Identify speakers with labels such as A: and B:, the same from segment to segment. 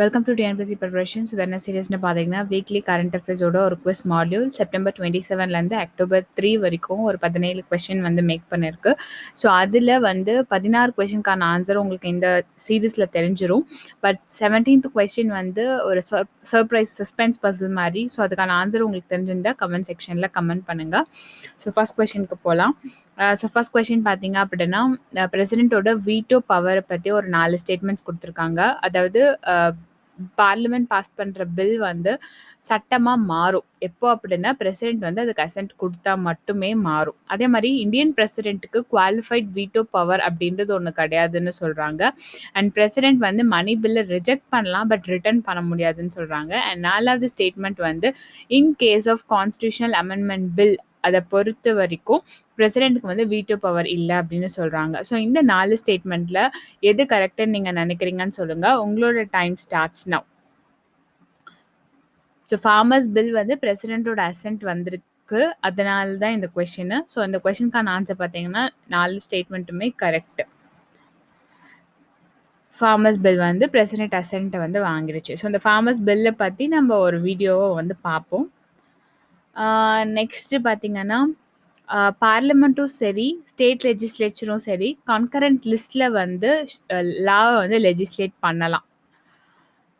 A: Welcome to TNPSC preparation. So என்ன சீரியஸ்னு பார்த்தீங்கன்னா weekly current அஃபேர்ஸோட ஒரு குவிஸ் மாடியூல் செப்டம்பர் 27லேருந்து அக்டோபர் 3 வரைக்கும் ஒரு 17 கொஷின் வந்து மேக் பண்ணியிருக்கு. ஸோ அதில் வந்து 16 கொஷினுக்கான ஆன்சர் உங்களுக்கு இந்த சீரீஸில் தெரிஞ்சிடும். பட் 17th கொஷின் வந்து ஒரு சர்ப்ரைஸ் சஸ்பென்ஸ் பசில் மாதிரி. ஸோ அதுக்கான ஆன்சர் உங்களுக்கு தெரிஞ்சிருந்தால் கமெண்ட் செக்ஷனில் கமெண்ட் பண்ணுங்கள். ஸோ ஃபர்ஸ்ட் கொஷினுக்கு போகலாம். ஸோ ஃபர்ஸ்ட் கொஷின் பார்த்தீங்க அப்படின்னா பிரசிடென்ட்டோட வீட்டோ பவரை பற்றி ஒரு 4 ஸ்டேட்மெண்ட்ஸ் கொடுத்துருக்காங்க. அதாவது பார்லிமெண்ட் பாஸ் பண்ணுற பில் வந்து சட்டமாக மாறும் எப்போ அப்படின்னா பிரசிடென்ட் வந்து அதுக்கு அசென்ட் கொடுத்தா மட்டுமே மாறும். அதே மாதிரி இந்தியன் பிரசிடென்ட்டுக்கு குவாலிஃபைட் வீட்டோ பவர் அப்படின்றது ஒன்று கிடையாதுன்னு சொல்கிறாங்க. அண்ட் பிரசிடென்ட் வந்து மணி பில்லை ரிஜெக்ட் பண்ணலாம் பட் ரிட்டர்ன் பண்ண முடியாதுன்னு சொல்கிறாங்க. அண்ட் 4வது ஸ்டேட்மெண்ட் வந்து in case of constitutional amendment bill அதை பொறுத்த வரைக்கும் பிரசிடென்ட்க்கு வந்து வீட்டோ பவர் இல்லை அப்படின்னு சொல்கிறாங்க. ஸோ இந்த 4 ஸ்டேட்மெண்ட்டில் எது கரெக்டுன்னு நீங்கள் நினைக்கிறீங்கன்னு சொல்லுங்கள். உங்களோட time starts now. So farmers bill வந்து பிரசிடென்ட்டோட அசென்ட் வந்திருக்கு, அதனால தான் இந்த கொஷின். ஸோ இந்த கொஷினுக்கான ஆன்சர் பார்த்தீங்கன்னா 4 ஸ்டேட்மெண்ட்டுமே கரெக்ட். ஃபார்மர்ஸ் பில் வந்து பிரசிடென்ட் அசென்ட்டை வந்து வாங்கிடுச்சு. ஸோ இந்த ஃபார்மர்ஸ் பில்லை பற்றி நம்ம ஒரு வீடியோவை வந்து பார்ப்போம். நெக்ஸ்ட்டு பார்த்தீங்கன்னா பார்லிமெண்ட்டும் சரி ஸ்டேட் லெஜிஸ்லேச்சரும் சரி கன்கரண்ட் லிஸ்ட்டில் வந்து லாவை வந்து லெஜிஸ்லேட் பண்ணலாம்.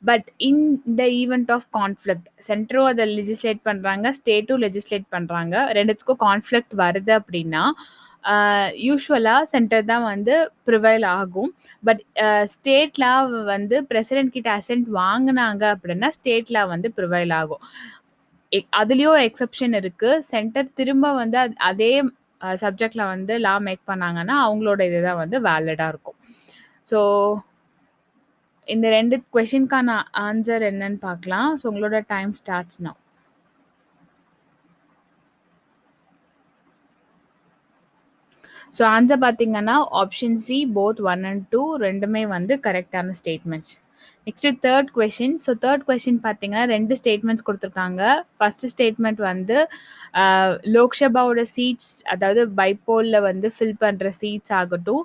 A: But in the event of conflict சென்ட்ரும் அதை லெஜிஸ்லேட் பண்ணுறாங்க, ஸ்டேட்டும் லெஜிஸ்லேட் பண்ணுறாங்க, ரெண்டுத்துக்கும் கான்ஃப்ளிக்ட் வருது அப்படின்னா யூஸ்வலாக சென்டர் தான் வந்து ப்ரிவைல் ஆகும். பட் ஸ்டேட் லா வந்து பிரசிடென்ட் கிட்ட அசென்ட் வாங்கினாங்க அப்படின்னா ஸ்டேட் லா வந்து ப்ரிவைல் ஆகும். அதுலேயும் ஒரு எக்ஸப்ஷன் இருக்குது. சென்டர் திரும்ப வந்து அதே சப்ஜெக்டில் வந்து லா மேக் பண்ணாங்கன்னா அவங்களோட இதுதான் வந்து வேலிடாக இருக்கும். ஸோ இந்த 2 கொஷினுக்கான ஆன்சர் என்னன்னு பார்க்கலாம். ஸோ உங்களோட time starts now. So answer பார்த்தீங்கன்னா ஆப்ஷன் சி போத் 1 and 2 ரெண்டுமே வந்து கரெக்டான statements. Next third question. So third question பார்த்தீங்கன்னா 2 ஸ்டேட்மெண்ட்ஸ் கொடுத்துருக்காங்க. ஃபர்ஸ்ட் ஸ்டேட்மெண்ட் வந்து லோக்சபாவோட சீட்ஸ், அதாவது பைப்போலில் வந்து ஃபில் பண்ணுற சீட்ஸ் ஆகட்டும்,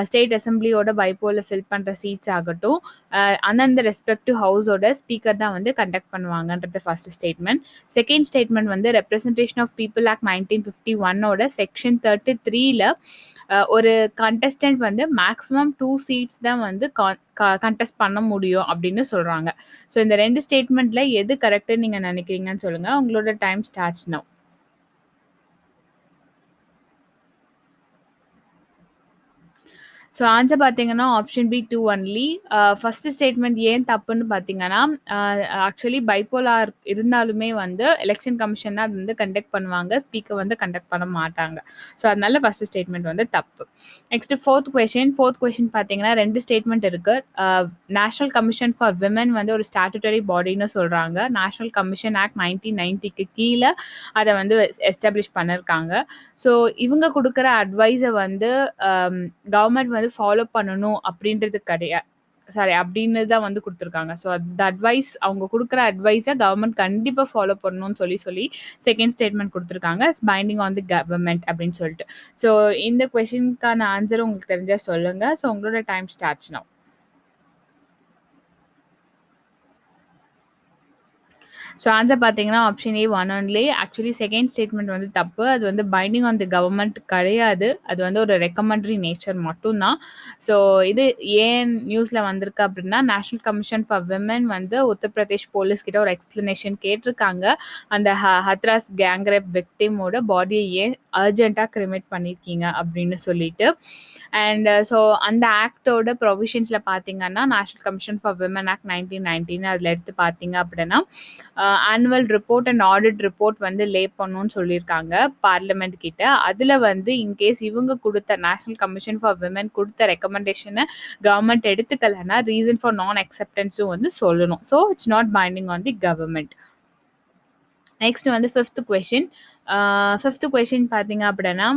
A: ஸ்டேட் அசம்பிளியோட பைப்போலில் ஃபில் பண்ணுற சீட்ஸ் ஆகட்டும், அந்தந்த ரெஸ்பெக்டிவ் ஹவுஸோட ஸ்பீக்கர் தான் வந்து கண்டக்ட் பண்ணுவாங்கன்றது ஃபர்ஸ்ட் ஸ்டேட்மெண்ட். செகண்ட் ஸ்டேட்மெண்ட் வந்து representation of people act 1951 section 33ல ஒரு கண்டஸ்டன்ட் வந்து மேக்ஸிமம் 2 சீட்ஸ் தான் வந்து கண்டெஸ்ட் பண்ண முடியும் அப்படின்னு சொல்கிறாங்க. ஸோ இந்த 2 ஸ்டேட்மெண்ட்டில் எது கரெக்டுன்னு நீங்கள் நினைக்கிறீங்கன்னு சொல்லுங்கள். உங்களோட time starts now. So answer பார்த்தீங்கன்னா option B 2 only. First statement ஏன் தப்புன்னு பார்த்தீங்கன்னா ஆக்சுவலி பைப்போலார் இருந்தாலுமே வந்து எலெக்ஷன் கமிஷன் தான் அது வந்து கண்டக்ட் பண்ணுவாங்க, ஸ்பீக்கர் வந்து கண்டக்ட் பண்ண மாட்டாங்க. ஸோ அதனால ஃபர்ஸ்ட் ஸ்டேட்மெண்ட் வந்து தப்பு. நெக்ஸ்ட் ஃபோர்த் கொஷின் பார்த்தீங்கன்னா 2 ஸ்டேட்மெண்ட் இருக்குது. நேஷனல் கமிஷன் ஃபார் விமன் வந்து ஒரு ஸ்டாட்டுட்டரி பாடின்னு சொல்கிறாங்க. நேஷனல் கமிஷன் ஆக்ட் 1990க்கு கீழே அதை வந்து எஸ்டாப்ளிஷ் பண்ணியிருக்காங்க. ஸோ இவங்க கொடுக்குற அட்வைஸை வந்து கவர்மெண்ட் வந்து ஃபாலோ பண்ணணும் அப்படின்றது கிடையாது, அப்படின்னு தான் வந்து கொடுத்துருக்காங்க. ஸோ அந்த அட்வைஸ், அவங்க கொடுக்குற அட்வைஸை கவர்மெண்ட் கண்டிப்பாக ஃபாலோ பண்ணணும்னு சொல்லி செகண்ட் ஸ்டேட்மெண்ட் கொடுத்துருக்காங்க, பைண்டிங் ஆன் தி கவர்மெண்ட் அப்படின்னு சொல்லிட்டு. ஸோ இந்த கொஷினுக்கான ஆன்சர் உங்களுக்கு தெரிஞ்சால் சொல்லுங்கள். ஸோ உங்களோட time starts now. So answer பார்த்தீங்கன்னா option A 1 only. Actually second statement வந்து தப்பு. அது வந்து பைண்டிங் ஆன் தி கவர்மெண்ட் கிடையாது, அது வந்து ஒரு ரெக்கமெண்டரி நேச்சர் மட்டும்தான். ஸோ இது ஏன் நியூஸில் வந்திருக்கு அப்படின்னா நேஷனல் கமிஷன் ஃபார் விமன் வந்து உத்தரப்பிரதேஷ் போலீஸ் கிட்ட ஒரு எக்ஸ்பிளனேஷன் கேட்டிருக்காங்க. அந்த ஹத்ராஸ் கேங்ரேப் விக்டிமோட பாடியை ஏன் அர்ஜென்ட்டாக கிரிமேட் பண்ணியிருக்கீங்க அப்படின்னு சொல்லிட்டு. அண்ட் ஸோ அந்த ஆக்டோட ப்ரொவிஷன்ஸில் பார்த்தீங்கன்னா national commission for women act 1919 அதில் எடுத்து பார்த்தீங்க அப்படின்னா annual report and audit report வந்து லே பண்ணணும்னு சொல்லியிருக்காங்க பார்லிமெண்ட் கிட்ட. அதில் வந்து இன்கேஸ் இவங்க கொடுத்த நேஷனல் கமிஷன் ஃபார் விமன் கொடுத்த ரெக்கமெண்டேஷனை கவர்மெண்ட் எடுத்துக்கலைன்னா ரீசன் ஃபார் நான் அக்செப்டன்ஸும் வந்து சொல்லணும். So it's not binding on the government. Next வந்து ஃபிஃப்த் கொஷின் பார்த்தீங்க அப்படின்னா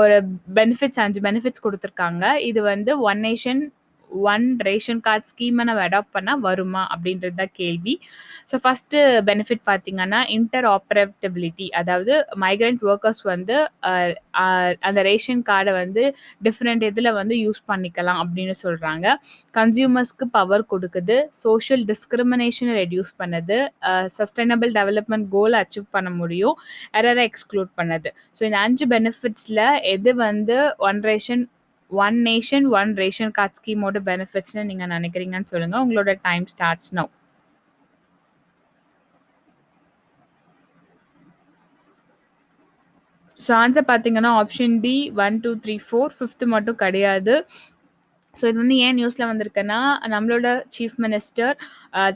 A: ஒரு பெனிஃபிட்ஸ் 5 பெனிஃபிட்ஸ் கொடுத்துருக்காங்க. இது வந்து one nation one ration card ஸ்கீமை நம்ம அடாப்ட் பண்ணால் வருமா அப்படின்றது தான் கேள்வி. ஸோ ஃபஸ்ட்டு பெனிஃபிட் பார்த்தீங்கன்னா இன்டர் ஆப்ரேட்டபிலிட்டி, அதாவது மைக்ரண்ட் ஒர்க்கர்ஸ் வந்து அந்த ரேஷன் கார்டை வந்து டிஃப்ரெண்ட் இதில் வந்து யூஸ் பண்ணிக்கலாம் அப்படின்னு சொல்கிறாங்க. கன்சியூமர்ஸ்க்கு பவர் கொடுக்குது, சோஷியல் டிஸ்கிரிமினேஷனை ரெடியூஸ் பண்ணுது, சஸ்டைனபிள் டெவலப்மெண்ட் கோலை அச்சீவ் பண்ண முடியும், எரரை எக்ஸ்க்ளூட் பண்ணுது. ஸோ இந்த 5 பெனிஃபிட்ஸில் எது வந்து one nation one ration card ஸ்கீமோட பெனிஃபிட்ஸ்னு நீங்கள் நினைக்கிறீங்கன்னு சொல்லுங்கள். உங்களோட time starts now. So answer பார்த்தீங்கன்னா ஆப்ஷன் பி 1 2 3 4, 5th மட்டும் கிடையாது. ஸோ இது வந்து ஏன் நியூஸில் வந்திருக்குன்னா, நம்மளோட சீஃப் மினிஸ்டர்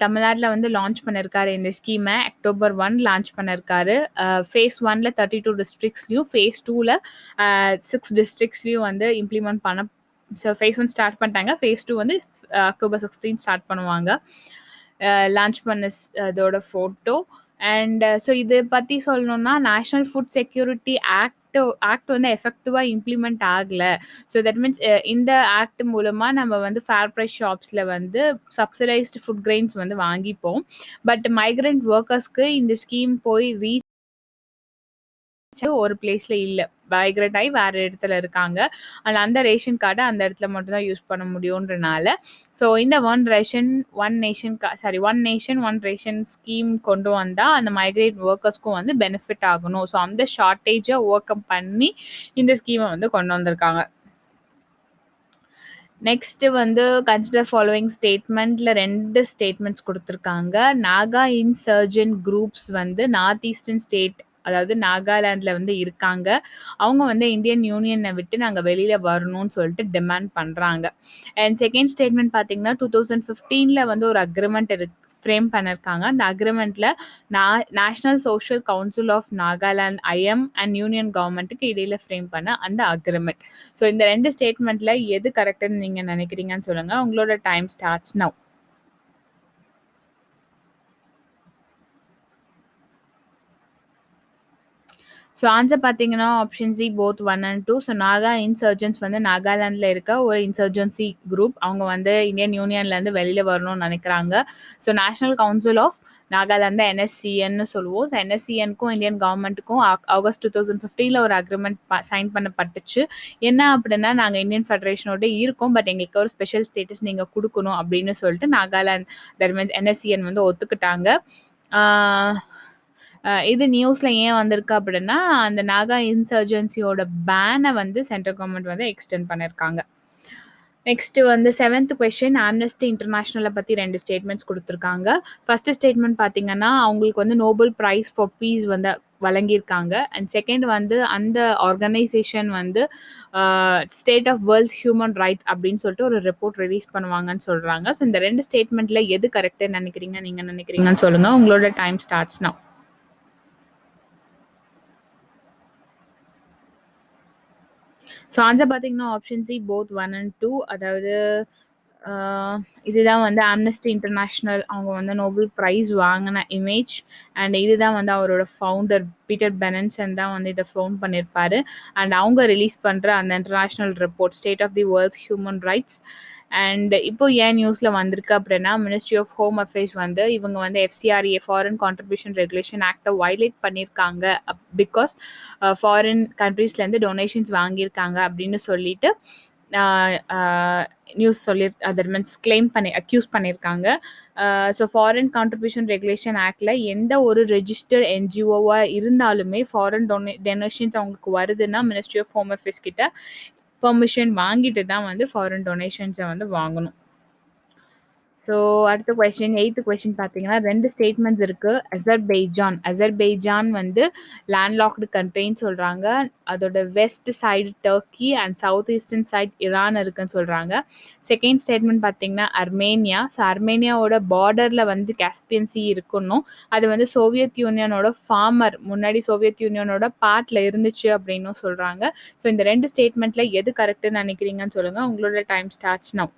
A: தமிழ்நாட்டில் வந்து லான்ச் பண்ணியிருக்காரு இந்த ஸ்கீமை. October 1 லான்ச் பண்ணியிருக்காரு. ஃபேஸ் 1ல் 32 டிஸ்ட்ரிக்ஸ்லையும், ஃபேஸ் 2ல் 6 டிஸ்ட்ரிக்ஸ்லையும் வந்து இம்ப்ளிமெண்ட் பண்ண. ஸோ ஃபேஸ் 1 ஸ்டார்ட் பண்ணிட்டாங்க, ஃபேஸ் 2 வந்து October 16 ஸ்டார்ட் பண்ணுவாங்க. லான்ச் பண்ண இதோட ஃபோட்டோ. அண்ட் ஸோ இது பற்றி சொல்லணும்னா, நேஷ்னல் ஃபுட் செக்யூரிட்டி ஆக்ட் வந்து எஃபெக்டிவாக இம்ப்ளிமெண்ட் ஆகலை. ஸோ தட் மீன்ஸ் இந்த ஆக்ட் மூலமாக நம்ம வந்து ஃபேர் ப்ரைஸ் ஷாப்ஸில் வந்து சப்சிடைஸ்டு ஃபுட் கிரெயின்ஸ் வந்து வாங்கிப்போம். பட் மைக்ரண்ட் ஒர்க்கர்ஸ்க்கு இந்த ஸ்கீம் போய் ரீச் ஒரு பிளேஸ்ல இல்ல, மைக்ரேட் ஆகி வேற இடத்துல இருக்காங்க. அந்த ரேஷன் கார்டை அந்த இடத்துல மட்டும் தான் யூஸ் பண்ண முடியும்ன்றனால, ஸோ இந்த one nation one ration scheme கொண்டு வந்தால் அந்த மைக்ரேட் ஒர்க்கர்ஸ்க்கும் வந்து பெனிஃபிட் ஆகணும். ஸோ அந்த ஷார்ட்டேஜை ஓவர் கம் பண்ணி இந்த ஸ்கீமை வந்து கொண்டு வந்திருக்காங்க. நெக்ஸ்ட் வந்து கன்சிடர் ஃபாலோவிங் ஸ்டேட்மெண்ட்ல 2 ஸ்டேட்மெண்ட்ஸ் கொடுத்துருக்காங்க. நாகா இன்சர்ஜென்ட் குரூப்ஸ் வந்து நார்த் ஈஸ்டர்ன் ஸ்டேட், அதாவது நாகாலாண்டில் வந்து இருக்காங்க. அவங்க வந்து இந்தியன் யூனியனை விட்டு நாங்கள் வெளியில் வரணும்னு சொல்லிட்டு டிமாண்ட் பண்ணுறாங்க. அண்ட் செகண்ட் ஸ்டேட்மெண்ட் பார்த்தீங்கன்னா 2015 வந்து ஒரு அக்ரிமெண்ட் ஃப்ரேம் பண்ணியிருக்காங்க. அந்த அக்ரிமெண்ட்டில் national social council of Nagaland I M and union கவர்மெண்ட்டுக்கு இடையில் ஃப்ரேம் பண்ண அந்த அக்ரிமெண்ட். ஸோ இந்த 2 ஸ்டேட்மெண்ட்டில் எது கரெக்டுன்னு நீங்கள் நினைக்கிறீங்கன்னு சொல்லுங்கள். உங்களோட time starts now. So answer பார்த்தீங்கன்னா option C both 1 and 2. So Naga insurgents வந்து நாகாலாண்டில் இருக்க ஒரு இன்சர்ஜென்சி குரூப். அவங்க வந்து இந்தியன் யூனியன்லேருந்து வெளியில் வரணும்னு நினைக்கிறாங்க. So national council of Nagaland NSCN சொல்லுவோம். ஸோ NSCNக்கும் இந்தியன் கவர்மெண்ட்டுக்கும் ஆகஸ்ட் 2015 ஒரு அக்ரிமெண்ட் சைன் பண்ணப்பட்டுச்சு. என்ன அப்படின்னா, நாங்கள் இந்தியன் ஃபெடரேஷனோட இருக்கோம், பட் எங்களுக்கு ஒரு ஸ்பெஷல் ஸ்டேட்டஸ் நீங்கள் கொடுக்கணும் அப்படின்னு சொல்லிட்டு நாகாலாந்து தட் மீன்ஸ் NSCN வந்து ஒத்துக்கிட்டாங்க. இது நியூஸில் ஏன் வந்திருக்கு அப்படின்னா, அந்த நாகா இன்சர்ஜென்சியோட பேனை வந்து சென்ட்ரல் கவர்மெண்ட் வந்து எக்ஸ்டெண்ட் பண்ணியிருக்காங்க. நெக்ஸ்ட் வந்து 7th கொஸ்டின், ஆம்னஸ்டி இன்டர்நேஷ்னலை பற்றி 2 ஸ்டேட்மெண்ட்ஸ் கொடுத்துருக்காங்க. ஃபர்ஸ்ட் ஸ்டேட்மெண்ட் பார்த்தீங்கன்னா, அவங்களுக்கு வந்து நோபல் ப்ரைஸ் ஃபார் பீஸ் வந்து வழங்கியிருக்காங்க. அண்ட் செகண்ட் வந்து அந்த ஆர்கனைசேஷன் வந்து state of world's human rights அப்படின்னு சொல்லிட்டு ஒரு ரிப்போர்ட் ரிலீஸ் பண்ணுவாங்கன்னு சொல்கிறாங்க. ஸோ இந்த 2 ஸ்டேட்மெண்ட்டில் எது கரெக்டுன்னு நீங்கள் நினைக்கிறீங்கன்னு சொல்லுங்கள். உங்களோட time starts now. So answer பார்த்தீங்கன்னா ஆப்ஷன் சி போத் 1 and 2. அதாவது இதுதான் வந்து ஆம்னஸ்டி இன்டர்நேஷ்னல் அவங்க வந்து நோபல் ப்ரைஸ் வாங்கின இமேஜ். அண்ட் இதுதான் வந்து அவரோட ஃபவுண்டர் பீட்டர் பெனன்சன் தான் வந்து இதை ஃபவுண்ட் பண்ணியிருப்பாரு. அண்ட் அவங்க ரிலீஸ் பண்ணுற அந்த international report state of the world's human rights. And இப்போ ஏன் நியூஸில் வந்திருக்கு அப்படின்னா, மினிஸ்ட்ரி ஆஃப் ஹோம் அஃபேர்ஸ் வந்து இவங்க வந்து FCRA ஃபாரின் கான்ட்ரிபியூஷன் ரெகுலேஷன் ஆக்டை வயலேட் பண்ணியிருக்காங்க பிகாஸ் ஃபாரின் கண்ட்ரீஸ்லேருந்து டொனேஷன்ஸ் வாங்கியிருக்காங்க அப்படின்னு சொல்லிட்டு நியூஸ் தட் மீன்ஸ் அக்யூஸ் பண்ணியிருக்காங்க. ஸோ ஃபாரின் கான்ட்ரிபியூஷன் ரெகுலேஷன் ஆக்டில் எந்த ஒரு ரெஜிஸ்டர்ட் NGOவாக இருந்தாலுமே ஃபாரின் டொனேஷன்ஸ் அவங்களுக்கு வருதுன்னா மினிஸ்ட்ரி ஆஃப் ஹோம் அஃபேர்ஸ் கிட்ட பெர்மிஷன் வாங்கிட்டு தான் வந்து ஃபாரின் டொனேஷன்ஸை வந்து வாங்கணும். ஸோ அடுத்த கொஸ்டின் 8th கொஸ்டின் பார்த்தீங்கன்னா 2 ஸ்டேட்மெண்ட்ஸ் இருக்குது. அசர்பைஜான் வந்து லேண்ட்லாக்டு கண்ட்ரின்னு சொல்கிறாங்க. அதோட west side Turkey and south eastern side Iran இருக்குன்னு சொல்கிறாங்க. செகண்ட் ஸ்டேட்மெண்ட் பார்த்தீங்கன்னா அர்மேனியா. ஸோ அர்மேனியாவோட பார்டரில் வந்து காஸ்பியன் சி இருக்கணும். அது வந்து சோவியத் யூனியனோட முன்னாடி சோவியத் யூனியனோட பார்ட்டில் இருந்துச்சு அப்படின்னும் சொல்கிறாங்க. ஸோ இந்த 2 ஸ்டேட்மெண்ட்டில் எது கரெக்டுன்னு நினைக்கிறீங்கன்னு சொல்லுங்கள். உங்களோட time starts now.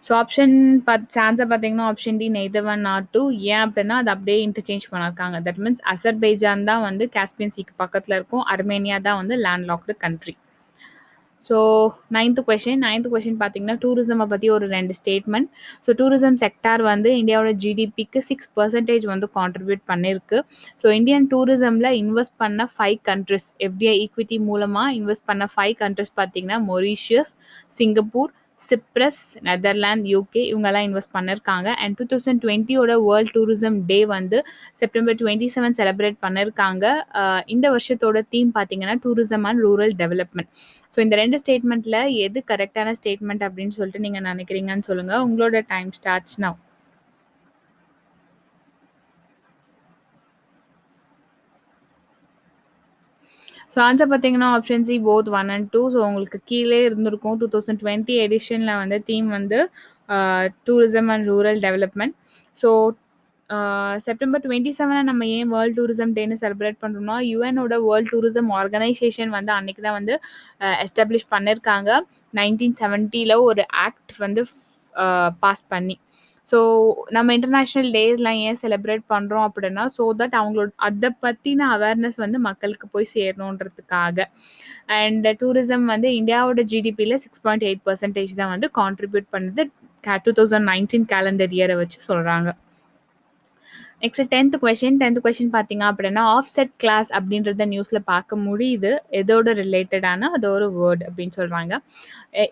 A: So option answer பார்த்தீங்கன்னா option D neither one not two. ஏன் அப்படின்னா அது அப்படியே இன்டர்சேஞ்ச் பண்ணிருக்காங்க. தட் மீன்ஸ் அசர்பைஜான் தான் வந்து காஸ்பியன் சீக்கு பக்கத்தில் இருக்கும், அர்மேனியா தான் வந்து landlocked country. So ninth question பார்த்தீங்கன்னா டூரிசமை பற்றி ஒரு 2 ஸ்டேட்மெண்ட். ஸோ டூரிசம் செக்டார் வந்து இந்தியாவோட ஜிடிபிக்கு 6% வந்து கான்ட்ரிபியூட் பண்ணியிருக்கு. ஸோ இந்தியன் டூரிசமில் இன்வெஸ்ட் பண்ண 5 கண்ட்ரிஸ், எஃப்டிஐ ஈக்விட்டி மூலமாக இன்வெஸ்ட் பண்ண 5 கண்ட்ரிஸ் பார்த்தீங்கன்னா Mauritius, Singapore, Cyprus, Netherlands, UK இவங்கெல்லாம் இன்வெஸ்ட் பண்ணியிருக்காங்க. அண்ட் 2020யோட வேர்ல்ட் டூரிசம் டே வந்து செப்டம்பர் 27 செலிப்ரேட் பண்ணியிருக்காங்க. இந்த வருஷத்தோட தீம் பார்த்தீங்கன்னா tourism and rural development. So இந்த 2 ஸ்டேட்மெண்ட்டில் எது கரெக்டான ஸ்டேட்மெண்ட் அப்படின்னு சொல்லிட்டு நீங்கள் நினைக்கிறீங்கன்னு சொல்லுங்கள். உங்களோட time starts now. So answer பார்த்தீங்கன்னா option C both 1 and 2. So உங்களுக்கு கீழே இருந்திருக்கும் 2020 எடிஷனில் வந்து தீம் வந்து tourism and rural development. So September 27 நம்ம ஏன் வேர்ல்டு டூரிசம் டேன்னு செலிப்ரேட் பண்ணுறோம்னா யுஎனோட வேர்ல்டு டூரிசம் ஆர்கனைசேஷன் வந்து அன்றைக்கி தான் வந்து எஸ்டாப்ளிஷ் பண்ணியிருக்காங்க. 1970 ஒரு ஆக்ட் வந்து பாஸ் பண்ணி. ஸோ நம்ம இன்டர்நேஷ்னல் டேஸ்லாம் ஏன் செலிப்ரேட் பண்ணுறோம் அப்படின்னா ஸோ தட் அவங்களோட அதை பற்றின அவேர்னஸ் வந்து மக்களுக்கு போய் சேரணுன்றதுக்காக. அண்ட் டூரிசம் வந்து இந்தியாவோட ஜிடிபியில் 6.8% தான் வந்து கான்ட்ரிபியூட் பண்ணுது 2019 கேலண்டர் இயரை வச்சு சொல்கிறாங்க. நெக்ஸ்ட் 10th கொஸ்டின் பார்த்தீங்க அப்படின்னா ஆஃப்செட் கிளாஸ் அப்படின்றத நியூஸில் பார்க்க முடியுது. எதோட ரிலேட்டடான அது ஒரு வேர்டு அப்படின்னு சொல்கிறாங்க.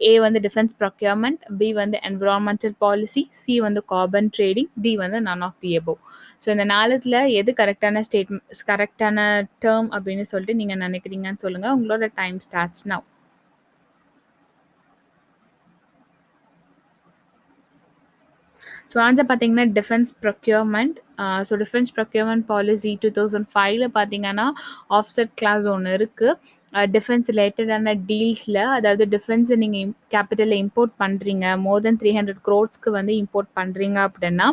A: ஏ வந்து டிஃபென்ஸ் ப்ரொக்யூர்மெண்ட், பி வந்து என்விரான்மெண்டல் பாலிசி, சி வந்து கார்பன் ட்ரேடிங், டி வந்து none of the above. So இந்த நாலுத்தில் எது கரெக்டான டேர்ம் அப்படின்னு சொல்லிட்டு நீங்கள் நினைக்கிறீங்கன்னு சொல்லுங்கள். உங்களோட time starts now. So answer பார்த்தீங்கன்னா defence procurement. So defence procurement policy 2005 பார்த்தீங்கன்னா ஆஃப்செட் கிளாஸ் ஒன்று இருக்குது. டிஃபென்ஸ் ரிலேட்டடான டீல்ஸில், அதாவது டிஃபென்ஸை நீங்கள் கேபிட்டலில் இம்போர்ட் பண்ணுறீங்க, மோர் தென் 300 crores வந்து இம்போர்ட் பண்ணுறீங்க அப்படின்னா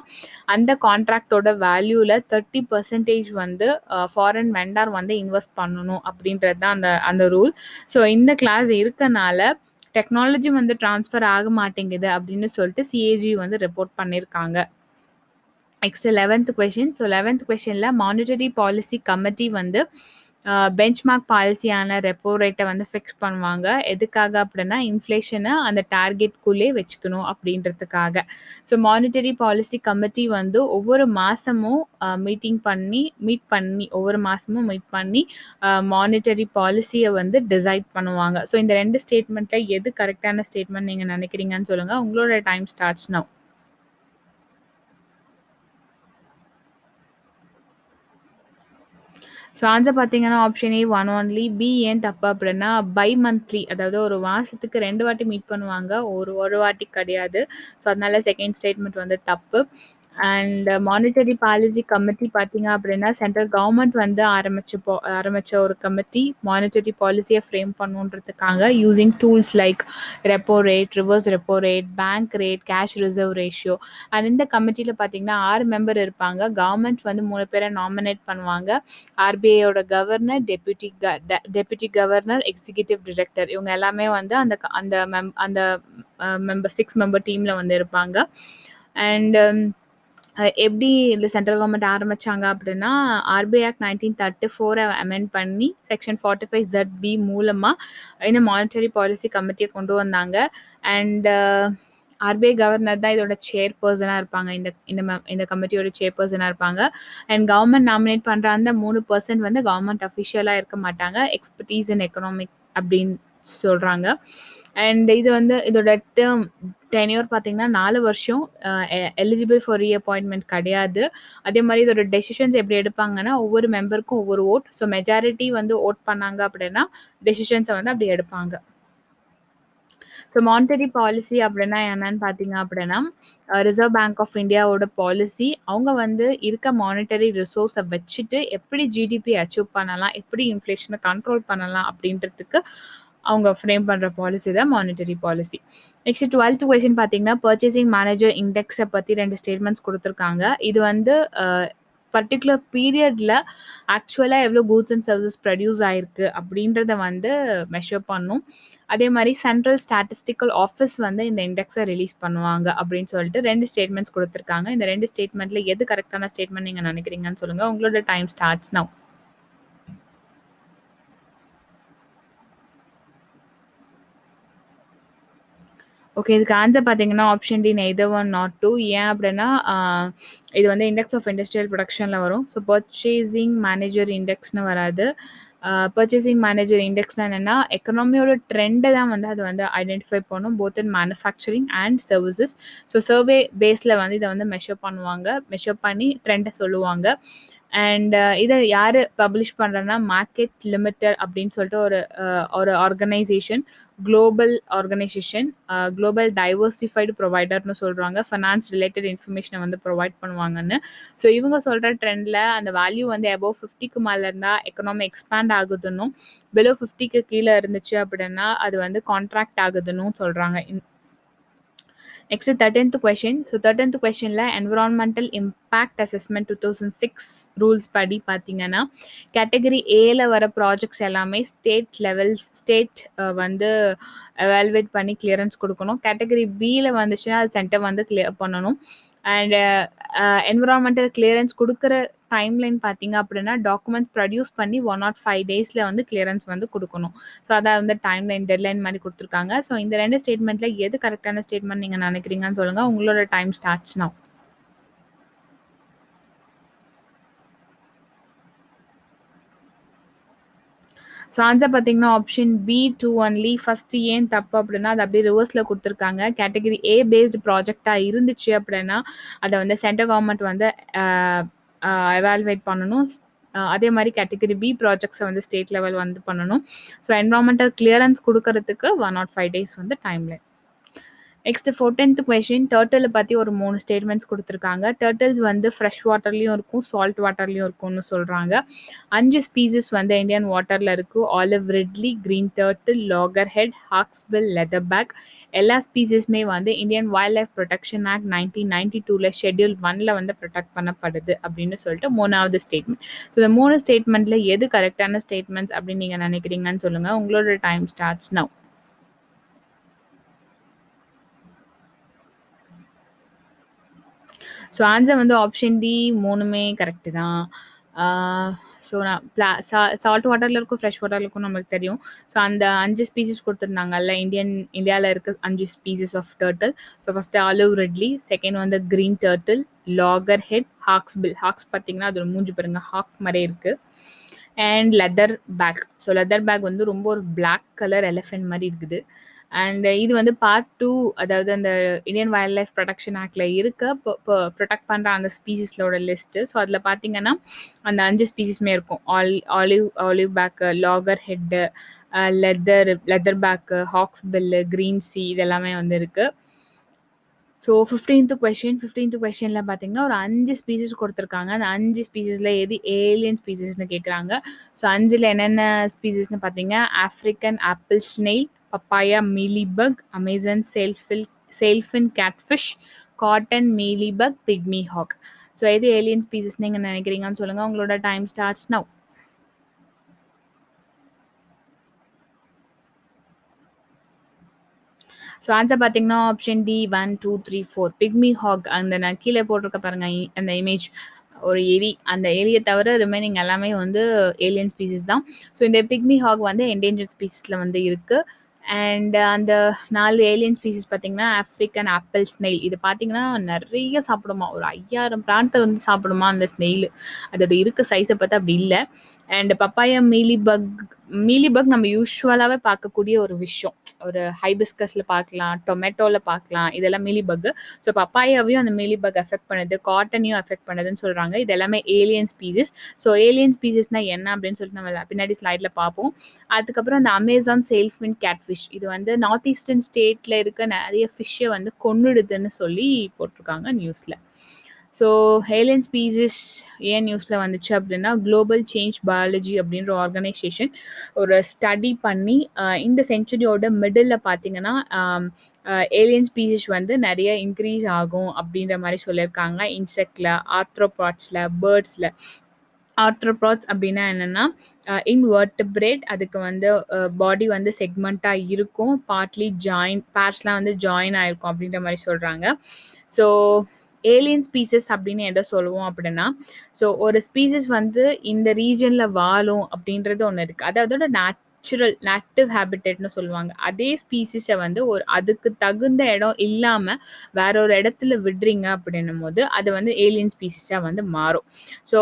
A: அந்த கான்ட்ராக்டோட வேல்யூவில் 30% வந்து ஃபாரின் வெண்டார் வந்து இன்வெஸ்ட் பண்ணணும் அப்படின்றது தான் அந்த ரூல். ஸோ இந்த கிளாஸ் இருக்கனால டெக்னாலஜி வந்து ட்ரான்ஸ்ஃபர் ஆக மாட்டேங்குது அப்படின்னு சொல்லிட்டு சிஏஜி வந்து ரிப்போர்ட் பண்ணியிருக்காங்க. Next 11th question. So 11th கொஸ்டினில் மானிட்டரி பாலிசி கமிட்டி வந்து பெஞ்ச்மார்க் பாலிசியான ரெப்போ ரேட்டை வந்து ஃபிக்ஸ் பண்ணுவாங்க. எதுக்காக அப்படின்னா இன்ஃப்ளேஷனை அந்த டார்கெட்குள்ளே வச்சுக்கணும் அப்படின்றதுக்காக. ஸோ மானிட்டரி பாலிசி கமிட்டி வந்து ஒவ்வொரு மாதமும் மீட் பண்ணி மானிட்டரி பாலிசியை வந்து டிசைட் பண்ணுவாங்க. ஸோ இந்த 2 ஸ்டேட்மெண்ட்டில் எது கரெக்டான ஸ்டேட்மெண்ட் நீங்கள் நினைக்கிறீங்கன்னு சொல்லுங்கள். உங்களோட time starts now. So answer பார்த்தீங்கன்னா ஆப்ஷன் ஏ 1 only. பி ஏன் தப்பு அப்படின்னா பை மந்த்லி, அதாவது ஒரு மாதத்துக்கு 2 வாட்டி மீட் பண்ணுவாங்க, ஒரு வாட்டி கிடையாது. ஸோ அதனால செகண்ட் ஸ்டேட்மெண்ட் வந்து தப்பு. அண்ட் மானிட்டரி பாலிசி கமிட்டி பார்த்தீங்க அப்படின்னா சென்ட்ரல் கவர்மெண்ட் வந்து ஆரம்பித்த ஒரு கமிட்டி மானிட்டரி பாலிசியை ஃப்ரேம் பண்ணுன்றதுக்காக using tools like repo rate, reverse repo rate, bank rate, cash reserve ratio. And இந்த கமிட்டியில் பார்த்தீங்கன்னா 6 மெம்பர் இருப்பாங்க. கவர்மெண்ட் வந்து 3 பேரை நாமினேட் பண்ணுவாங்க. ஆர்பிஐயோட governor, deputy governor, executive director இவங்க எல்லாமே வந்து அந்த மெம்பர் 6 மெம்பர் டீமில் வந்து இருப்பாங்க. அண்ட் எப்படி இந்த சென்ட்ரல் கவர்மெண்ட் ஆரம்பித்தாங்க அப்படின்னா ஆர்பிஐ ஆக்ட் 1934 அமெண்ட் பண்ணி செக்ஷன் 45ZB மூலமாக இந்த மானிட்டரி பாலிசி கமிட்டியை கொண்டு வந்தாங்க. அண்ட் ஆர்பிஐ கவர்னர் தான் இதோட சேர்பர்சனாக இருப்பாங்க, இந்த கமிட்டியோட சேர்பர்சனாக இருப்பாங்க. அண்ட் கவர்மெண்ட் நாமினேட் பண்ணுற அந்த 3% வந்து கவர்மெண்ட் அஃபிஷியலாக இருக்க மாட்டாங்க, எக்ஸ்பர்டீஸ் இன் எக்கனாமிக் அப்படின்னு சொல்கிறாங்க. அண்ட் இது வந்து இதோட டென்யூர் பார்த்தீங்கன்னா 4 வருஷம், எலிஜிபிள் ஃபார் ரீஅப்பாயின்மெண்ட் கிடையாது. அதே மாதிரி இதோட டெசிஷன்ஸ் எப்படி எடுப்பாங்கன்னா ஒவ்வொரு மெம்பருக்கும் ஒவ்வொரு ஓட். ஸோ மெஜாரிட்டி வந்து ஓட் பண்ணாங்க அப்படின்னா டெசிஷன்ஸை வந்து அப்படி எடுப்பாங்க. ஸோ மானிட்டரி பாலிசி அப்படின்னா என்னன்னு பார்த்தீங்க அப்படின்னா ரிசர்வ் பேங்க் ஆஃப் இந்தியாவோட பாலிசி. அவங்க வந்து இருக்க மானிட்டரி ரிசோர்ஸை வச்சுட்டு எப்படி ஜிடிபி அச்சீவ் பண்ணலாம், எப்படி இன்ஃப்ளேஷனை கண்ட்ரோல் பண்ணலாம் அப்படின்றதுக்கு அவங்க ஃப்ரேம் பண்ணுற பாலிசி தான் monetary policy. Next 12th question பார்த்தீங்கன்னா பர்ச்சேசிங் மேனேஜர் இண்டெக்ஸை பற்றி 2 ஸ்டேட்மெண்ட்ஸ் கொடுத்துருக்காங்க. இது வந்து பர்ட்டிகுலர் பீரியட்ல ஆக்சுவலா எவ்வளோ கூட்ஸ் அண்ட் சர்வீசஸ் ப்ரொடியூஸ் ஆயிருக்கு அப்படின்றத வந்து மெஷர் பண்ணும். அதே மாரி சென்ட்ரல் ஸ்டாட்டிஸ்டிக்கல் ஆஃபீஸ் வந்து இந்த இண்டெக்ஸ ரிலீஸ் பண்ணுவாங்க அப்படின்னு சொல்லிட்டு 2 ஸ்டேட்மெண்ட்ஸ் குடுத்துருக்காங்க. இந்த 2 ஸ்டேட்மெண்ட்ல எது கரெக்ட்டான ஸ்டேட்மெண்ட் நீங்க நினைக்கிறீங்கன்னு சொல்லுங்க. உங்களோட டைம் ஸ்டார்ட்ஸ் நவ். ஓகே. இதுக்கு ஆன்சர் பார்த்தீங்கன்னா, option D neither one not two. ஏன் அப்படின்னா, இது வந்து இண்டெக்ஸ் ஆஃப் இண்டஸ்ட்ரியல் ப்ரொடக்ஷன்ல வரும். ஸோ பர்ச்சேசிங் மேனேஜர் இண்டெக்ஸ்ன்னு வராது. பர்ச்சேசிங் மேனேஜர் இண்டெக்ஸ்னா என்னன்னா, எக்கனாமியோட ட்ரெண்ட தான் வந்து அது வந்து ஐடென்டிஃபை பண்ணும். Both in manufacturing and services. So survey பேஸ்ல வந்து இத வந்து மெஷர் பண்ணுவாங்க. மெஷர் பண்ணி ட்ரெண்ட சொல்லுவாங்க. அண்ட் இத யாரு பப்ளிஷ் பண்றன்னா, மார்க்கெட் லிமிடெட் அப்படின்னு சொல்லிட்டு ஒரு organisation. Global organisation. Global diversified ப்ரொவைடர்னு சொல்றாங்க. ஃபினான்ஸ் ரிலேட்டட் இன்ஃபர்மேஷன வந்து ப்ரொவைட் பண்ணுவாங்கன்னு. ஸோ இவங்க சொல்ற ட்ரெண்ட்ல அந்த வேல்யூ வந்து அபோவ் 50க்கு மேல இருந்தா எக்கனாமி எக்ஸ்பேண்ட் ஆகுதுன்னும், பிலோ 50க்கு கீழ இருந்துச்சு அப்படின்னா அது வந்து கான்ட்ராக்ட் ஆகுதுன்னும் சொல்றாங்க. Next 13th question. So 13th கொஸ்டின்ல என்விரான்மெண்டல் இம்பேக்ட் அசஸ்மெண்ட் 2006 ரூல்ஸ் படி பார்த்தீங்கன்னா, கேட்டகரி ஏல வர ப்ராஜெக்ட்ஸ் எல்லாமே ஸ்டேட் வந்து எவாலுவேட் பண்ணி கிளியரன்ஸ் கொடுக்கணும். கேட்டகரி பியில் வந்துச்சுன்னா அது சென்டர் வந்து கிளியர் பண்ணணும். அண்ட் என்விரான்மெண்டல் கிளியரன்ஸ் கொடுக்குற டைம்லைன் பார்த்தீங்க அப்படின்னா, டாக்குமெண்ட் ப்ரொடியூஸ் பண்ணி 105 டேஸில் வந்து கிளியரன்ஸ் வந்து கொடுக்கணும். ஸோ அதான் வந்து டைம்லைன் டெட்லைன் மாதிரி கொடுத்துருக்காங்க. ஸோ இந்த 2 ஸ்டேட்மெண்ட்ல எது கரெக்டான ஸ்டேட்மெண்ட் நீங்கள் நினைக்கிறீங்கன்னு சொல்லுங்கள். உங்களோட time starts now. So answer பார்த்தீங்கன்னா, ஆப்ஷன் பி 2 ஒன்லி. ஃபர்ஸ்ட் ஏன் தப்பு அப்படின்னா, அது அப்படியே ரிவர்ஸில் கொடுத்துருக்காங்க. கேட்டகரி ஏ பேஸ்டு ப்ராஜெக்டாக இருந்துச்சு அப்படின்னா, அதை வந்து சென்ட்ரல் கவர்மெண்ட் வந்து எவாலுவேட் பண்ணணும். அதே மாதிரி கேட்டகரி பி ப்ராஜெக்ட்ஸை வந்து ஸ்டேட் லெவல் வந்து பண்ணணும். ஸோ என்வரான்மெண்டல் கிளியரன்ஸ் கொடுக்கறதுக்கு 105 டேஸ் வந்து timeline. Next 14th question. Turtle பற்றி ஒரு 3 ஸ்டேட்மெண்ட்ஸ் கொடுத்துருக்காங்க. டர்ட்டில்ஸ் வந்து ஃப்ரெஷ் வாட்டர்லேயும் இருக்கும், சால்ட் வாட்டர்லேயும் இருக்கும்னு சொல்கிறாங்க. 5 ஸ்பீசிஸ் வந்து இந்தியன் வாட்டரில் இருக்குது. Olive ridley, green turtle, loggerhead, hawksbill, leatherback. எல்லா ஸ்பீசிஸுமே வந்து Indian wild life protection act 1992 schedule 1 வந்து ப்ரொடெக்ட் பண்ணப்படுது அப்படின்னு சொல்லிட்டு 3வது ஸ்டேட்மெண்ட். ஸோ இந்த 3 ஸ்டேட்மெண்ட்டில் எது கரெக்டான ஸ்டேட்மெண்ட்ஸ் அப்படின்னு நீங்கள் நினைக்கிறீங்கன்னு சொல்லுங்கள். உங்களோட time starts now. So answer வந்து ஆப்ஷன் டி 3மே கரெக்டு தான். ஸோ நான் சால்ட் வாட்டரில் இருக்கும், ஃப்ரெஷ் வாட்டரில் இருக்கும் நம்மளுக்கு தெரியும். ஸோ அந்த 5 ஸ்பீசிஸ் கொடுத்துருந்தாங்கல்ல, இந்தியாவில் இருக்க 5 species of turtle. So first olive ridley, second வந்து green turtle, loggerhead, hawksbill. Hawks பார்த்தீங்கன்னா அது ஒரு மூஞ்சி பாருங்க, ஹாக் மாதிரி இருக்குது. And leatherback. So leatherback வந்து ரொம்ப ஒரு பிளாக் கலர் எலிஃபென்ட் மாதிரி இருக்குது. அண்ட் இது வந்து பார்ட் 2, அதாவது அந்த இந்தியன் வைல்ட் லைஃப் ப்ரொடெக்ஷன் ஆக்டில் இருக்க ப்ரொடெக்ட் பண்ணுற அந்த ஸ்பீசிஸோட லிஸ்ட்டு. ஸோ அதில் பார்த்தீங்கன்னா அந்த 5 ஸ்பீசிஸுமே இருக்கும். Olive back, loggerhead, leatherback, hawksbill, green sea, இதெல்லாமே வந்து இருக்குது. ஸோ 15th கொஸ்டினில் பார்த்தீங்கன்னா ஒரு 5 ஸ்பீசிஸ் கொடுத்துருக்காங்க. அந்த 5 ஸ்பீசிஸில் எது ஏலியன் ஸ்பீசிஸ்னு கேட்குறாங்க. ஸோ 5ல் என்னென்ன ஸ்பீசிஸ்னு பார்த்தீங்க, African apple snail, papaya mealybug, Amazon sailfin catfish, cotton mealybug, pygmy hog. So எது ஏலியன் ஸ்பீசிஸ் நீங்கள் நினைக்கிறீங்கன்னு சொல்லுங்கள். உங்களோட time starts now. So answer பார்த்தீங்கன்னா ஆப்ஷன் டி 1 2 3 4 பிக்மி ஹாக். அந்த நான் கீழே போட்டிருக்க பாருங்க அந்த இமேஜ், ஒரு எலி. அந்த எலியை தவிர ரிமைனிங் எல்லாமே வந்து ஏலியன் ஸ்பீசிஸ் தான். ஸோ இந்த பிக்மி ஹாக் வந்து என்டேஞ்சர்ட் ஸ்பீசிஸில் வந்து இருக்குது. அண்ட் அந்த 4 ஏலியன் ஸ்பீசிஸ் பார்த்தீங்கன்னா, ஆஃப்ரிக்கன் ஆப்பிள் ஸ்னெயில். இது பார்த்தீங்கன்னா நிறைய சாப்பிடுமா, ஒரு 5000 பிராண்ட்டை வந்து சாப்பிடுமா அந்த ஸ்னெயில். அதோட இருக்க சைஸை பார்த்தா அப்படி இல்லை. அண்ட் பப்பாயா மீலிபக் நம்ம யூஸ்வலாகவே பார்க்கக்கூடிய ஒரு விஷயம். ஒரு ஹைபிஸ்கஸில் பார்க்கலாம், டொமேட்டோவில் பார்க்கலாம், இதெல்லாம் மீலிபக். ஸோ பப்பாயாவையும் அந்த மீலிபக் எஃபெக்ட் பண்ணுது, காட்டனையும் எஃபெக்ட் பண்ணுதுன்னு சொல்கிறாங்க. இது எல்லாமே ஏலியன் ஸ்பீசிஸ். ஸோ ஏலியன் ஸ்பீசிஸ்னால் என்ன அப்படின்னு சொல்லிட்டு நம்ம பின்னாடி ஸ்லைடில் பார்ப்போம். அதுக்கப்புறம் அந்த அமேசான் செயில்ஃபின் கேட்ஃபிஷ், இது வந்து நார்த் ஈஸ்டர்ன் ஸ்டேட்டில் இருக்க நிறைய ஃபிஷ்ஷை வந்து கொன்னுடுதுன்னு சொல்லி போட்டிருக்காங்க நியூஸில். ஸோ ஏலியன் ஸ்பீசிஸ் ஏன் நியூஸில் வந்துச்சு அப்படின்னா, குளோபல் சேஞ்ச் பயாலஜி அப்படின்ற ஆர்கனைசேஷன் ஒரு ஸ்டடி பண்ணி இந்த செஞ்சுரியோட மிடில் பார்த்தீங்கன்னா ஏலியன் ஸ்பீசிஸ் வந்து நிறைய இன்க்ரீஸ் ஆகும் அப்படின்ற மாதிரி சொல்லியிருக்காங்க. இன்செக்டில், ஆர்த்ரோபாட்ஸில், பேர்ட்ஸில். ஆர்த்ரோபாட்ஸ் அப்படின்னா என்னென்னா இன்வெர்டிபிரேட், அதுக்கு வந்து பாடி வந்து செக்மெண்ட்டாக இருக்கும், பார்ட்லி ஜாயின் பேர்ஸ்லாம் வந்து ஜாயின் ஆகிருக்கும் அப்படின்ற மாதிரி சொல்கிறாங்க. ஸோ ஏலியன் ஸ்பீசிஸ் அப்படின்னு எதை சொல்லுவோம் அப்படின்னா, ஸோ ஒரு ஸ்பீசிஸ் வந்து இந்த ரீஜனில் வாழும் அப்படின்றது ஒன்று இருக்குது. அது அதோட நேட்டிவ் ஹேபிட்டட்னு சொல்லுவாங்க. அதே ஸ்பீசிஸை வந்து அதுக்கு தகுந்த இடம் இல்லாமல் வேற ஒரு இடத்துல விடுறீங்க அப்படின்னும் போது அது வந்து ஏலியன் ஸ்பீசிஸாக வந்து மாறும். ஸோ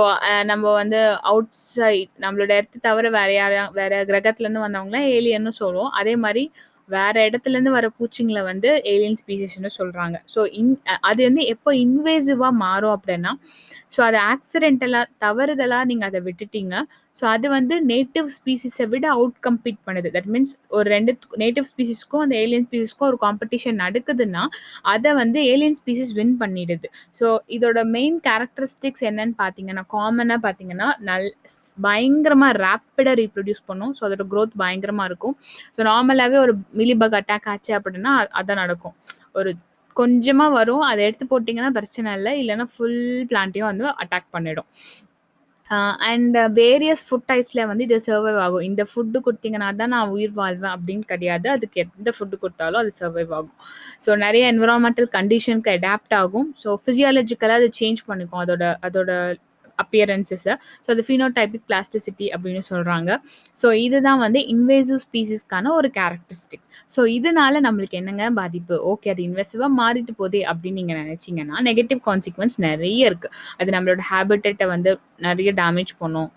A: நம்ம வந்து அவுட் சைட் நம்மளோட இடத்த தவிர வேற கிரகத்துலேருந்து வந்தவங்களாம் ஏலியன்னு சொல்லுவோம். அதே மாதிரி வேற இடத்துலேருந்து வர பூச்சிங்களை வந்து ஏலியன் ஸ்பீசிஸ்ன்னு சொல்கிறாங்க. ஸோ அது வந்து எப்போ இன்வேசிவாக மாறும் அப்படின்னா, ஸோ அது ஆக்சிடென்டலாக தவறுதலாக நீங்கள் அதை விட்டுட்டீங்க. ஸோ அது வந்து நேட்டிவ் ஸ்பீசிஸை விட அவுட் கம்பீட் பண்ணுது. தட் மீன்ஸ் ஒரு 2 நேட்டிவ் ஸ்பீசிஸ்க்கும் அந்த ஏலியன் ஸ்பீசிஸ்க்கும் ஒரு காம்படிஷன் நடக்குதுன்னா அதை வந்து ஏலியன் ஸ்பீசிஸ் வின் பண்ணிடுது. ஸோ இதோட மெயின் கேரக்டரிஸ்டிக்ஸ் என்னன்னு பார்த்தீங்கன்னா, காமனாக பார்த்தீங்கன்னா பயங்கரமாக ரேப்பிடாக ரீப்ரொடியூஸ் பண்ணும். ஸோ அதோட க்ரோத் பயங்கரமாக இருக்கும். ஸோ நார்மலாகவே ஒரு மிலிபக் அட்டாக் ஆச்சு அப்படின்னா அதான் நடக்கும். ஒரு கொஞ்சமாக வரும், அதை எடுத்து போட்டிங்கன்னா பிரச்சனை இல்லை, இல்லைன்னா ஃபுல் பிளான்ட்டையும் வந்து அட்டாக் பண்ணிடும். அண்ட் வேரியஸ் ஃபுட் டைப்ஸில் வந்து இது சர்வைவ் ஆகும். இந்த ஃபுட்டு கொடுத்தீங்கன்னா தான் நான் உயிர் வாழ்வேன் அப்படின்னு கிடையாது. அதுக்கு எந்த ஃபுட்டு கொடுத்தாலும் அது சர்வைவ் ஆகும். ஸோ நிறைய என்விரான்மெண்டல் கண்டிஷனுக்கு அடாப்ட் ஆகும். ஸோ ஃபிசியாலஜிக்கலாக அது சேஞ்ச் பண்ணிக்கும் அதோட அப்பியரன்சஸை. ஸோ அது ஃபினோடைபிக் பிளாஸ்டிசிட்டி அப்படின்னு சொல்கிறாங்க. ஸோ இதுதான் வந்து இன்வேசிவ் ஸ்பீசிஸ்க்கான ஒரு கேரக்டரிஸ்டிக்ஸ். ஸோ இதனால நம்மளுக்கு என்னங்க பாதிப்பு? ஓகே, அது இன்வேசிவாக மாறிட்டு போதே அப்படின்னு நீங்கள் நினச்சிங்கன்னா நெகட்டிவ் கான்சிக்வன்ஸ் நிறைய இருக்குது. அது நம்மளோட ஹேபிட்டட்டை வந்து நிறைய டேமேஜ் பண்ணும்,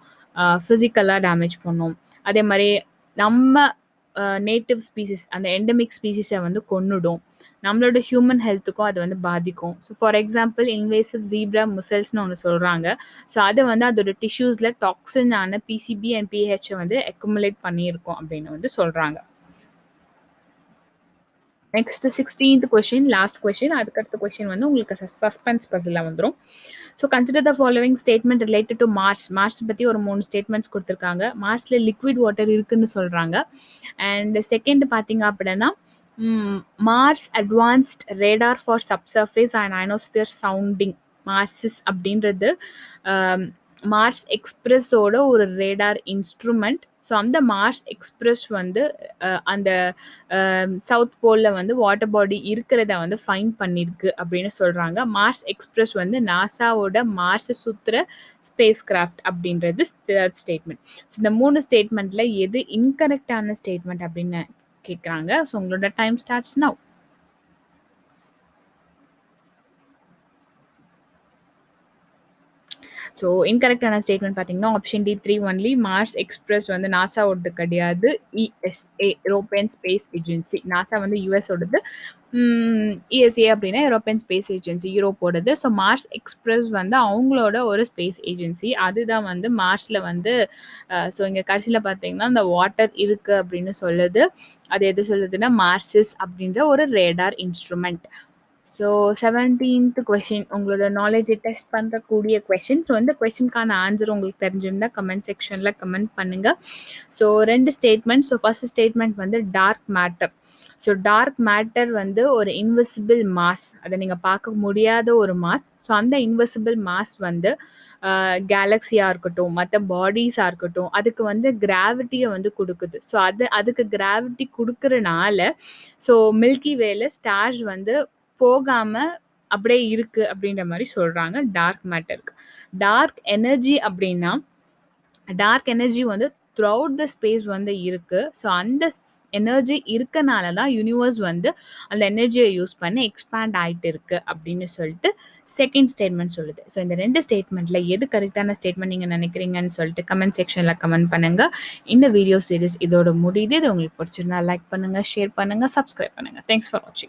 A: ஃபிசிக்கலாக டேமேஜ் பண்ணும். அதே மாதிரி நம்ம நேட்டிவ் ஸ்பீசிஸ் அந்த எண்டமிக் ஸ்பீசிஸை வந்து கொன்னுடும். நம்மளோட ஹியூமன் ஹெல்த்துக்கும் அது வந்து பாதிக்கும். So for example invasive zebra முசல்ஸ்னு ஒன்று சொல்கிறாங்க. ஸோ அது வந்து அதோட டிஷ்யூஸில் டாக்ஸினான பிசிபி அண்ட் பிஹெச்சை வந்து அக்குமுலேட் பண்ணியிருக்கும் அப்படின்னு வந்து சொல்கிறாங்க. Next 16th question, last question. அதுக்கடுத்த கொஸ்டின் வந்து உங்களுக்கு சஸ்பென்ஸ் பசிலாக வந்துடும். So consider the following statement related to Mars. Mars பற்றி ஒரு 3 ஸ்டேட்மெண்ட்ஸ் கொடுத்துருக்காங்க. மார்ஸில் லிக்விட் வாட்டர் இருக்குன்னு சொல்கிறாங்க. அண்ட் செகண்ட் பார்த்தீங்க அப்படின்னா, Mars advanced radar for subsurface and ionosphere sounding MARSIS அப்படின்றது மார்ஸ் எக்ஸ்பிரஸோட ஒரு ரேடார் இன்ஸ்ட்ருமெண்ட். ஸோ அந்த மார்ஸ் எக்ஸ்பிரஸ் வந்து அந்த சவுத் போலில் வந்து வாட்டர் பாடி இருக்கிறத வந்து ஃபைண்ட் பண்ணியிருக்கு அப்படின்னு சொல்கிறாங்க. மார்ஸ் எக்ஸ்பிரஸ் வந்து நாசாவோட மார்ஸை சுற்றுற ஸ்பேஸ் கிராஃப்ட் அப்படின்றது தேர்ட் ஸ்டேட்மெண்ட். ஸோ இந்த 3 ஸ்டேட்மெண்ட்டில் எது இன்கரெக்டான ஸ்டேட்மெண்ட் அப்படின்னு கேட்குறாங்க. ஸோ உங்களோட டைம் ஸ்டார்ட்ஸ் நவ். ஸோ இன்கரெக்டான ஸ்டேட்மெண்ட் பார்த்தீங்கன்னா option D3 only. Mars express வந்து நாசாவோடது கிடையாது, ESA European space agency. NASA வந்து யூஎஸோடது, ESA அப்படின்னா யூரோப்பியன் ஸ்பேஸ் ஏஜென்சி யூரோப்போடது. ஸோ மார்ஸ் எக்ஸ்பிரஸ் வந்து அவங்களோட ஒரு ஸ்பேஸ் ஏஜென்சி. அதுதான் வந்து மார்ஸில் வந்து ஸோ இங்கே கடைசியில் பார்த்தீங்கன்னா அந்த வாட்டர் இருக்குது அப்படின்னு சொல்லுது. அது எது சொல்லுதுன்னா மார்ஸஸ் அப்படின்ற ஒரு radar instrument. So 17th question உங்களோட நாலேஜை டெஸ்ட் பண்ணுறக்கூடிய கொஸ்டின். ஸோ இந்த கொஸ்டினுக்கான ஆன்சர் உங்களுக்கு தெரிஞ்சிருந்தால் கமெண்ட் செக்ஷனில் கமெண்ட் பண்ணுங்கள். So 2 statement. So first statement வந்து dark matter. So dark matter வந்து ஒரு இன்விசிபிள் மாஸ், அதை நீங்கள் பார்க்க முடியாத ஒரு மாஸ். ஸோ அந்த இன்விசிபிள் மாஸ் வந்து கேலக்ஸியாக இருக்கட்டும், மற்ற பாடிஸாக இருக்கட்டும், அதுக்கு வந்து கிராவிட்டியை வந்து கொடுக்குது. ஸோ அதுக்கு கிராவிட்டி கொடுக்குறனால ஸோ மில்கி வேல ஸ்டார்ஸ் வந்து போகாமல் அப்படியே இருக்குது அப்படின்ற மாதிரி சொல்கிறாங்க டார்க் மேட்டருக்கு. டார்க் எனர்ஜி அப்படின்னா டார்க் எனர்ஜி வந்து த்ரூ அவுட் த ஸ்பேஸ் வந்து இருக்குது. ஸோ அந்த எனர்ஜி இருக்கனால தான் யூனிவர்ஸ் வந்து அந்த எனர்ஜியை யூஸ் பண்ணி எக்ஸ்பேண்ட் ஆகிட்டு இருக்குது அப்படின்னு சொல்லிட்டு செகண்ட் ஸ்டேட்மெண்ட் சொல்லுது. ஸோ இந்த 2 ஸ்டேட்மெண்ட்டில் எது கரெக்டான ஸ்டேட்மெண்ட் நீங்கள் நினைக்கிறீங்கன்னு சொல்லிட்டு கமெண்ட் செக்ஷனில் கமெண்ட் பண்ணுங்கள். இந்த வீடியோ சீரிஸ் இதோட முடியுது. இது உங்களுக்கு பிடிச்சிருந்தா லைக் பண்ணுங்கள், ஷேர் பண்ணுங்கள், சப்ஸ்கிரைப் பண்ணுங்கள். தேங்க்ஸ் ஃபார் வாட்சிங்.